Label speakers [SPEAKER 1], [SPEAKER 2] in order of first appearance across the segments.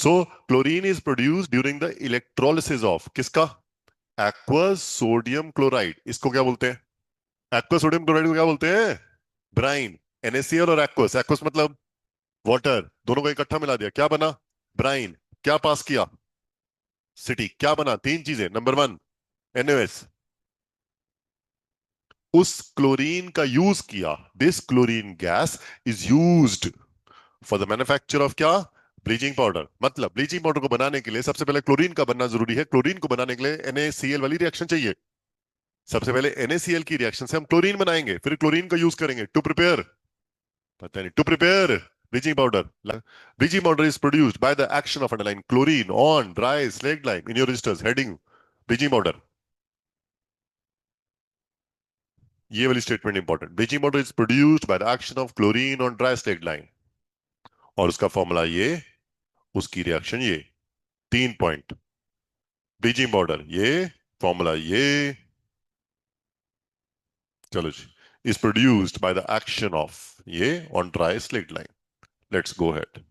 [SPEAKER 1] So chlorine is produce during the electrolysis of किसका? Aqueous sodium chloride. इसको क्या बोलते हैं? एक्वस सोडियम क्लोराइड को क्या बोलते हैं? ब्राइन। NaCl और एक्वस, एक्वस मतलब वाटर, दोनों को इकट्ठा मिला दिया, क्या बना? ब्राइन। क्या पास किया? सिटी। क्या बना? तीन चीजें। Number one, NaOH। उस क्लोरीन का यूज किया। This chlorine gas is used for the manufacture of क्या? Bleaching powder. मतलब ब्लीचिंग पाउडर को बनाने के लिए सबसे पहले क्लोरीन का बनना जरूरी है। क्लोरीन को बनाने के लिए NaCl वाली रिएक्शन चाहिए। सबसे पहले NaCl की रिएक्शन से हम क्लोरीन बनाएंगे, फिर क्लोरीन का यूज करेंगे टू प्रिपेयर, पता नहीं, to prepare bleaching powder. Bleaching powder is produced by the action of underline chlorine on dry slate lime. In your registers heading bleaching powder. ये वाली statement important. Bleaching powder is produced by the action of chlorine on dry slate lime. और उसका formula ये, उसकी reaction ये। 3 point. Bleaching powder ये, formula ये, चलो जी, is produced by the action of ये on dry slate line. Let's go ahead.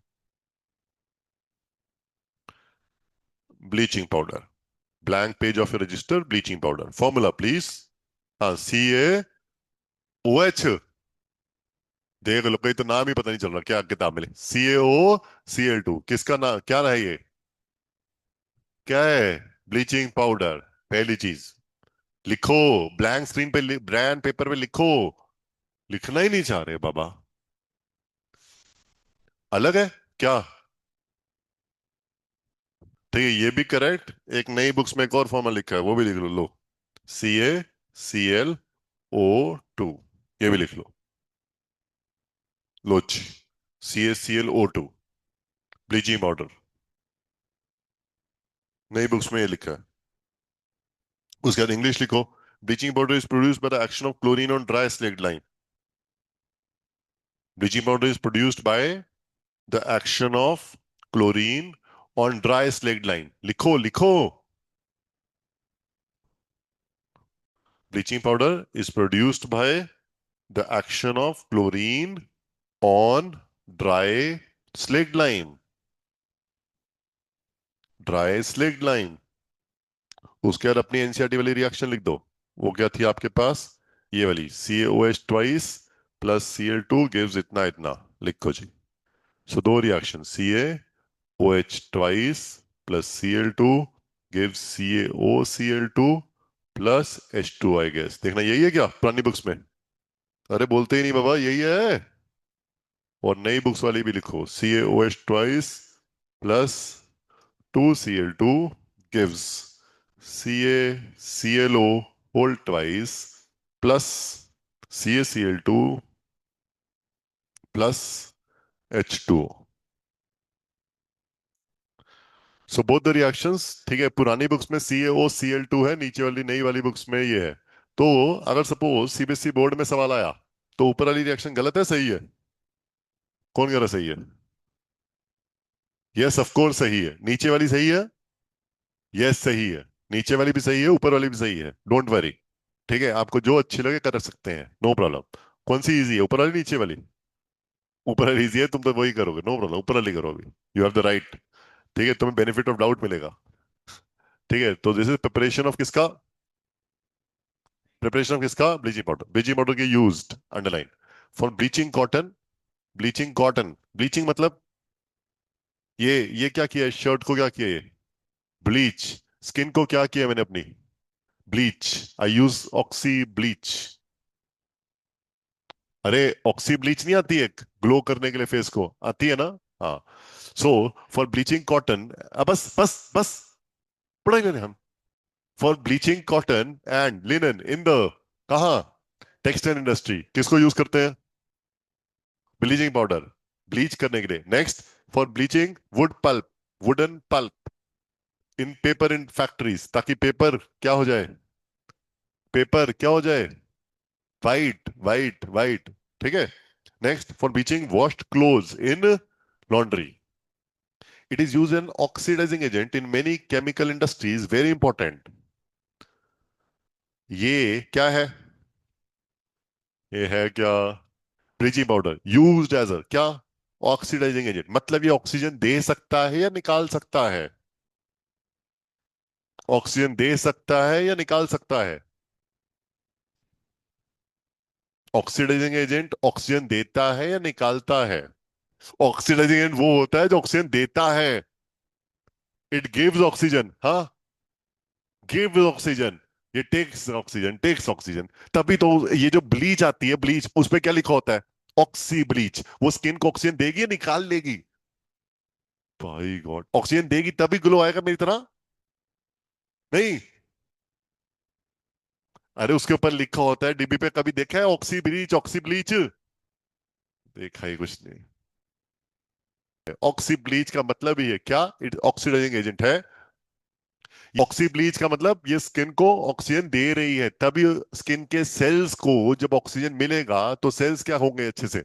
[SPEAKER 1] Bleaching powder. Blank page of your register. Bleaching powder. Formula please. हाँ, CaOH। देख लो, कहीं तो नाम ही पता नहीं चल रहा क्या किताब में। CaOCl2 किसका नाम क्या रहा ये? क्या है? Bleaching powder. पहली चीज लिखो, ब्लैंक स्क्रीन पे ब्रांड पेपर पे लिखो। लिखना ही नहीं चाह रहे बाबा। अलग है क्या? ठीक है, ये भी करेक्ट। एक नई बुक्स में एक और फॉर्मूला लिखा है, वो भी लिख लो। लो, CaClO2, ये भी लिख लो। लो जी, CaClO2 ब्लीचिंग पाउडर, नई बुक्स में ये लिखा है। उसके बाद इंग्लिश लिखो। Bleaching powder is produced by the action of chlorine on dry slaked lime. Bleaching powder is produced by the action of chlorine on dry slaked lime. लिखो लिखो। Bleaching powder is produced by the action of chlorine on dry slaked lime. Dry slaked lime. उसके बाद अपनी NCERT वाली reaction लिख दो। वो क्या थी आपके पास? ये वाली, CaOH twice plus Cl2 gives इतना इतना। लिखो जी। सो दो reaction, CaOH twice plus Cl2 gives CaOCl2 plus H2 I guess. देखना यही है क्या पुरानी बुक्स में? अरे बोलते ही नहीं बाबा, यही है। और नई बुक्स वाली भी लिखो, CaOH twice plus 2Cl2 gives CaClO whole twice plus CaCl2 plus H2O. So both the reactions, ठीक है, पुरानी बुक्स में CaOCl2 है, नीचे वाली नई वाली बुक्स में ये है। तो अगर सपोज CBSE बोर्ड में सवाल आया तो ऊपर वाली रिएक्शन गलत है सही है? कौन कह रहा सही है? यस ऑफ कोर्स सही है। नीचे वाली सही है? यस सही है। नीचे वाली भी सही है, ऊपर वाली भी सही है, डोंट वरी। ठीक है, आपको जो अच्छी लगे कर सकते हैं, नो प्रॉब्लम। कौन सी इजी है, ऊपर वाली नीचे वाली? ऊपर वाली इजी है, तुम तो वही करोगे, नो प्रॉब्लम, ऊपर वाली करोगे। You have the right. ठीक है, तुम्हें बेनिफिट ऑफ डाउट मिलेगा। ठीक है, तो दिस इज प्रिपरेशन ऑफ किसका? प्रिपरेशन ऑफ किसका? Bleaching powder. ब्लीचिंग पाउडर के used underline for bleaching cotton. Bleaching cotton, bleaching मतलब ये क्या किया है? शर्ट को क्या किया है? ब्लीच। स्किन को क्या किया मैंने अपनी? ब्लीच। आई यूज ऑक्सी ब्लीच। अरे ऑक्सी ब्लीच नहीं आती है ग्लो करने के लिए फेस को? आती है ना? हाँ। सो फॉर ब्लीचिंग कॉटन, बस बस बस, पढ़ेंगे नहीं हम। For bleaching cotton and linen in the, कहा? टेक्सटाइल इंडस्ट्री किसको यूज करते हैं? ब्लीचिंग पाउडर ब्लीच करने के लिए। Next, for bleaching wood pulp, wooden pulp in paper in factories, ताकि पेपर क्या हो जाए? पेपर क्या हो जाए? White white white. ठीक है। Next, for bleaching washed clothes in laundry. It is used an oxidizing agent in many chemical industries. Very important. ये क्या है? ये है क्या? Bleaching powder used as a क्या? ऑक्सीडाइजिंग एजेंट मतलब ये ऑक्सीजन दे सकता है या निकाल सकता है? ऑक्सीजन दे सकता है या निकाल सकता है? ऑक्सीडाइजिंग एजेंट ऑक्सीजन देता है या निकालता है? ऑक्सीडाइजिंग एजेंट वो होता है जो ऑक्सीजन देता है। इट गिव्स ऑक्सीजन, हाँ, गिव्स ऑक्सीजन। ये टेक्स ऑक्सीजन। तभी तो ये जो ब्लीच आती है, ब्लीच उस पे क्या लिखा होता है? Oxy bleach. वो स्किन को ऑक्सीजन देगी या निकाल लेगी? भाई गॉड, ऑक्सीजन देगी तभी ग्लो आएगा मेरी तरह। नहीं, अरे उसके ऊपर लिखा होता है डिब्बी पे, कभी देखा है ऑक्सी ब्लीच, ऑक्सी ब्लीच? देखा ही कुछ नहीं। ऑक्सी ब्लीच का मतलब ही है क्या? इट ऑक्सीडाइजिंग एजेंट है। ऑक्सी ब्लीच का मतलब ये स्किन को ऑक्सीजन दे रही है, तभी स्किन के सेल्स को जब ऑक्सीजन मिलेगा तो सेल्स क्या होंगे अच्छे से?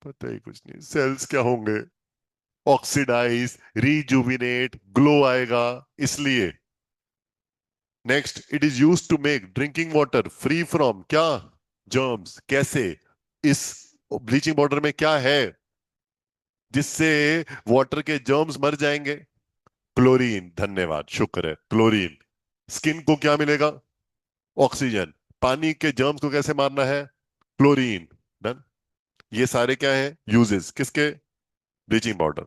[SPEAKER 1] पता ही कुछ नहीं, सेल्स क्या होंगे? ऑक्सीडाइज, रिजुविनेट, ग्लो आएगा, इसलिए। Next, it is use to make drinking water free from क्या? जर्म्स। कैसे? इस ब्लीचिंग पाउडर में क्या है जिससे वाटर के जर्म्स मर जाएंगे? क्लोरीन, धन्यवाद, शुक्र है, क्लोरीन। स्किन को क्या मिलेगा? ऑक्सीजन। पानी के जर्म्स को कैसे मारना है? क्लोरीन। डन। ये सारे क्या है यूजेस किसके? Bleaching powder.